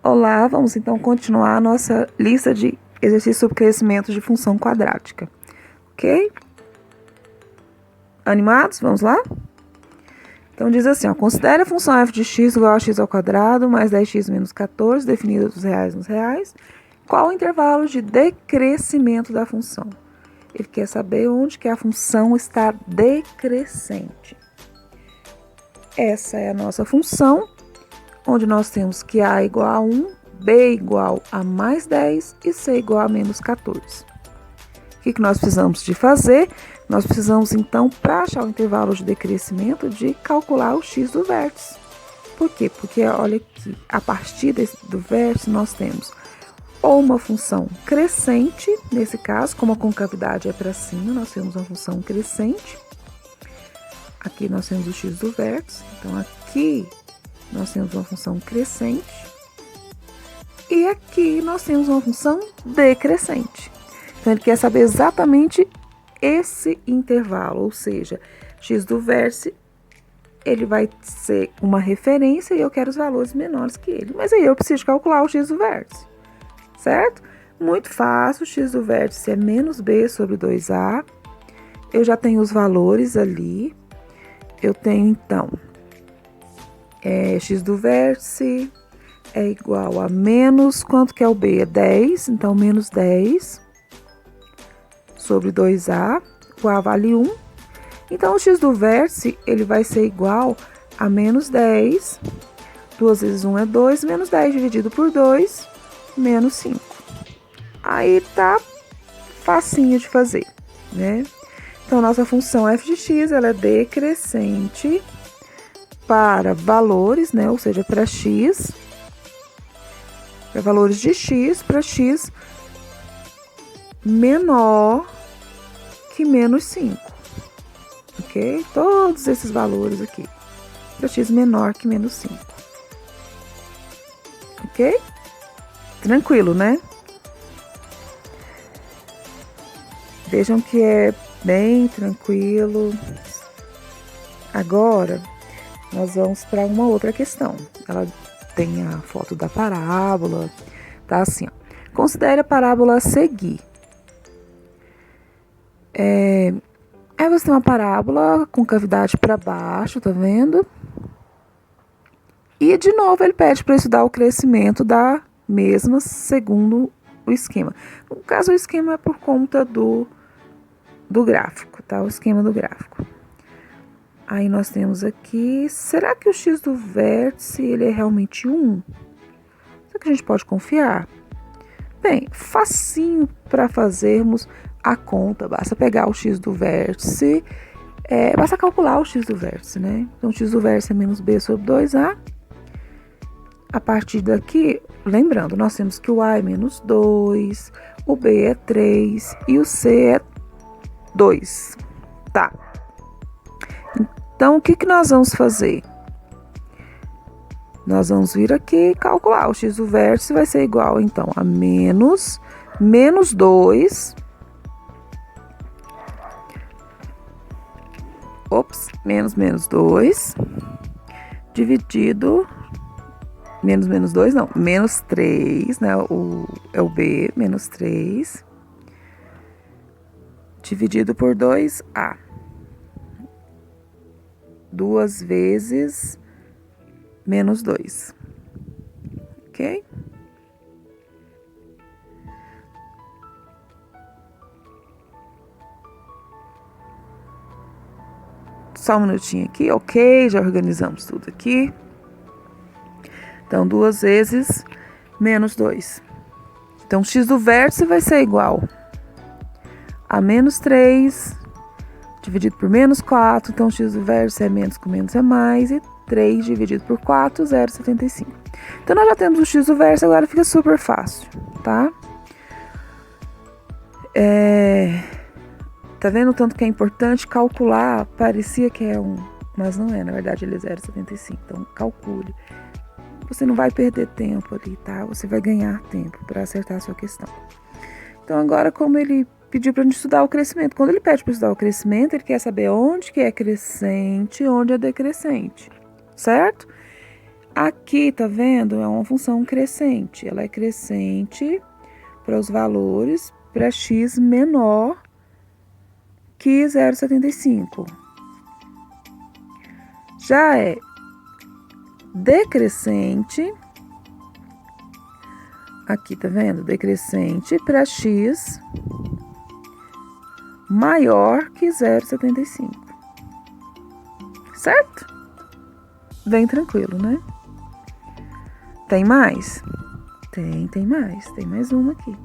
Olá, vamos então continuar a nossa lista de exercícios sobre crescimento de função quadrática. Ok? Animados? Vamos lá? Então diz assim, considere a função f de x igual a x ao quadrado mais 10x menos 14, definida dos reais nos reais. Qual o intervalo de decrescimento da função? Ele quer saber onde que a função está decrescente. Essa é a nossa função, onde nós temos que a igual a 1, b igual a mais 10 e c igual a menos 14. O que nós precisamos de fazer? Nós precisamos, então, para achar o intervalo de decrescimento, de calcular o x do vértice. Por quê? Porque, olha aqui, a partir do vértice nós temos ou uma função crescente, nesse caso, como a concavidade é para cima, nós temos uma função crescente. Aqui nós temos o x do vértice, então aqui nós temos uma função crescente e aqui nós temos uma função decrescente. Então, ele quer saber exatamente esse intervalo, ou seja, x do vértice, ele vai ser uma referência e eu quero os valores menores que ele. Mas aí eu preciso calcular o x do vértice, certo? Muito fácil, x do vértice é menos b sobre 2a. Eu já tenho os valores ali. Eu tenho, então, x do vértice é igual a menos, quanto que é o b? É 10, então menos 10 sobre 2a, o a vale 1. Então, o x do vértice, ele vai ser igual a menos 10, 2 vezes 1 é 2, menos 10 dividido por 2, menos 5. Aí tá facinho de fazer, né? Então, nossa função f de x, ela é decrescente para valores, né? Ou seja, para x, para valores de x, para x menor que menos 5, ok? Todos esses valores aqui, para x menor que menos 5, ok? Tranquilo, né? Vejam que é bem tranquilo. Agora, nós vamos para uma outra questão. Ela tem a foto da parábola, tá assim, ó. Considere a parábola a seguir. Aí você tem uma parábola com cavidade para baixo, tá vendo? E, de novo, ele pede para estudar o crescimento da mesma segundo o esquema. No caso, o esquema é por conta do gráfico, tá? O esquema do gráfico. Aí nós temos aqui, será que o x do vértice, ele é realmente 1? Será que a gente pode confiar? Bem, facinho para fazermos a conta, basta pegar o x do vértice, basta calcular o x do vértice, né? Então, o x do vértice é menos b sobre 2a. A partir daqui, lembrando, nós temos que o a é menos 2, o b é 3 e o c é 2, tá? Então, o que nós vamos fazer? Nós vamos vir aqui e calcular. O x do vértice vai ser igual, então, a menos 2. Menos 2. Dividido... Menos 2, não. Menos 3, né? É o b, menos 3. Dividido por 2a. 2 vezes menos 2, ok? Só um minutinho aqui, ok? Já organizamos tudo aqui. Então, 2 vezes menos 2. Então, x do vértice vai ser igual a menos 3 dividido por menos 4, então x do vértice é menos com menos é mais, e 3 dividido por 4, 0,75. Então, nós já temos o x do vértice, agora fica super fácil, tá? Tá vendo o tanto que é importante calcular? Parecia que é 1, mas não é, na verdade ele é 0,75, então calcule. Você não vai perder tempo ali, tá? Você vai ganhar tempo para acertar a sua questão. Então, agora, como ele pediu para a gente estudar o crescimento. Quando ele pede para estudar o crescimento, ele quer saber onde que é crescente e onde é decrescente, certo? Aqui, tá vendo? É uma função crescente. Ela é crescente para os valores para x menor que 0,75. Já é decrescente, aqui tá vendo? Decrescente para x maior que 0,75. Certo? Bem tranquilo, né? Tem mais? Tem mais. Tem mais uma aqui.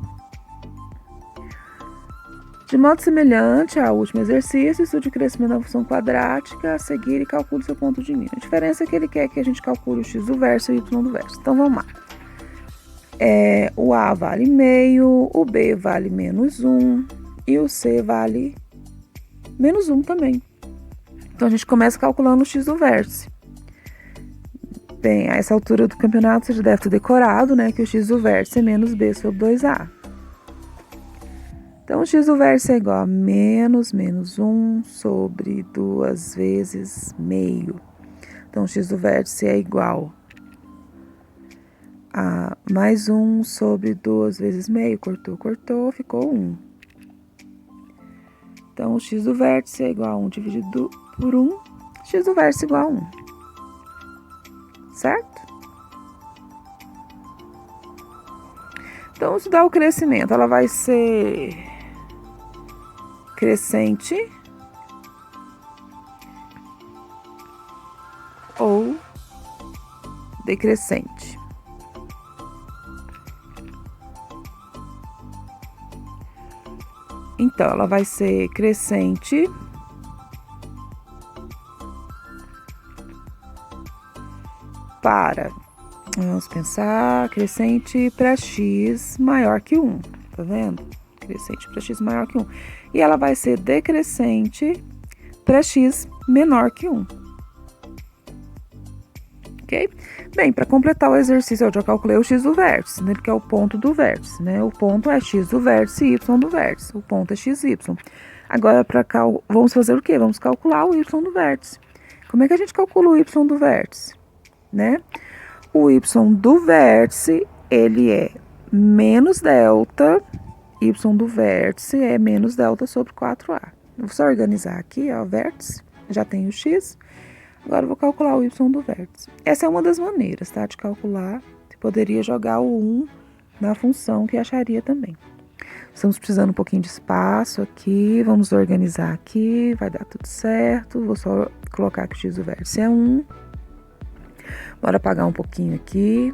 De modo semelhante ao último exercício, estude o crescimento da função quadrática a seguir e calcule seu ponto de mínimo. A diferença é que ele quer que a gente calcule o x do verso e o y do verso. Então, vamos lá. O A vale meio, o B vale menos 1 e o C vale menos 1 também. Então, a gente começa calculando o x do vértice. Bem, a essa altura do campeonato, você já deve ter decorado, né, que o x do vértice é menos b sobre 2a. Então, o x do vértice é igual a menos 1 sobre 2 vezes meio. Então, o x do vértice é igual a mais 1 sobre 2 vezes meio. Cortou, ficou 1. Então, o x do vértice é igual a 1 dividido por 1. X do vértice é igual a 1. Certo? Então, vamos estudar o crescimento. Ela vai ser crescente ou decrescente. Então, ela vai ser crescente para, vamos pensar, crescente para x maior que 1, tá vendo? Crescente para x maior que 1. E ela vai ser decrescente para x menor que 1. Ok? Bem, para completar o exercício, eu já calculei o x do vértice, né? Porque é o ponto do vértice, né? O ponto é x do vértice e y do vértice. O ponto é xy. Agora, vamos fazer o quê? Vamos calcular o y do vértice. Como é que a gente calcula o y do vértice? Né? O y do vértice, ele é menos delta, y do vértice é menos delta sobre 4a. Vou só organizar aqui, ó, o vértice, já tem o x. Agora eu vou calcular o y do vértice. Essa é uma das maneiras, tá, de calcular. Você poderia jogar o 1 na função que acharia também. Estamos precisando um pouquinho de espaço aqui, vamos organizar aqui, vai dar tudo certo. Vou só colocar que o x do vértice é 1. Bora apagar um pouquinho aqui.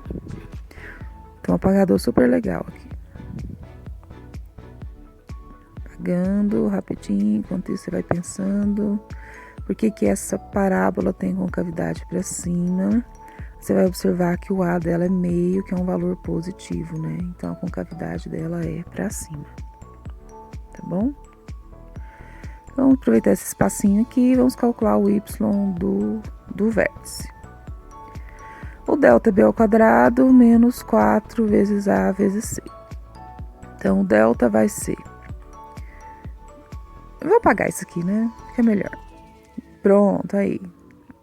Tem um apagador super legal aqui. Apagando rapidinho, enquanto isso você vai pensando. Por que essa parábola tem concavidade para cima? Você vai observar que o A dela é meio, que é um valor positivo, né? Então, a concavidade dela é para cima. Tá bom? Vamos aproveitar esse espacinho aqui e vamos calcular o y do vértice. O delta é b ao quadrado menos 4 vezes a vezes c. Então, o delta vai ser... Eu vou apagar isso aqui, né? Fica melhor. Pronto, aí.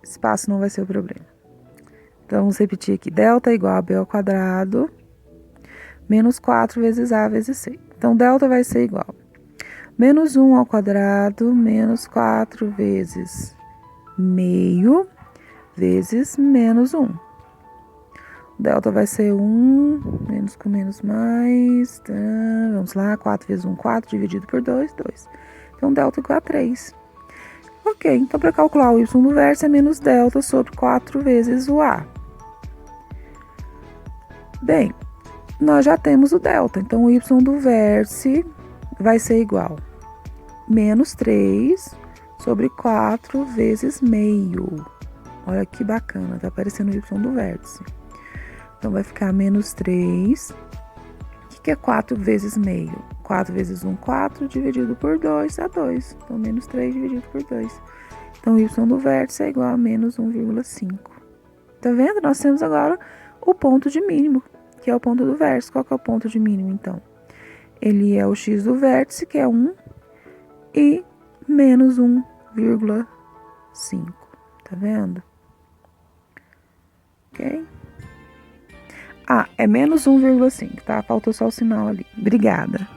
Espaço não vai ser o problema. Então, vamos repetir aqui. Delta é igual a b ao quadrado menos 4 vezes a vezes c. Então, delta vai ser igual menos 1 ao quadrado menos 4 vezes meio vezes menos 1. Delta vai ser 1, menos com menos mais, tá? Vamos lá, 4 vezes 1, 4, dividido por 2, 2. Então, delta igual a 3. Ok, então para calcular o y do vértice é menos delta sobre 4 vezes o A. Bem, nós já temos o delta, então o y do vértice vai ser igual a menos 3 sobre 4 vezes meio. Olha que bacana, tá aparecendo o y do vértice. Então, vai ficar menos 3. O que é 4 vezes meio? 4 vezes 1, 4, dividido por 2, dá 2. Então, menos 3 dividido por 2. Então, o y do vértice é igual a menos 1,5. Tá vendo? Nós temos agora o ponto de mínimo, que é o ponto do vértice. Qual que é o ponto de mínimo, então? Ele é o x do vértice, que é 1, e menos 1,5. Tá vendo? ok? Ah, é menos 1,5, tá? Faltou só o sinal ali. Obrigada.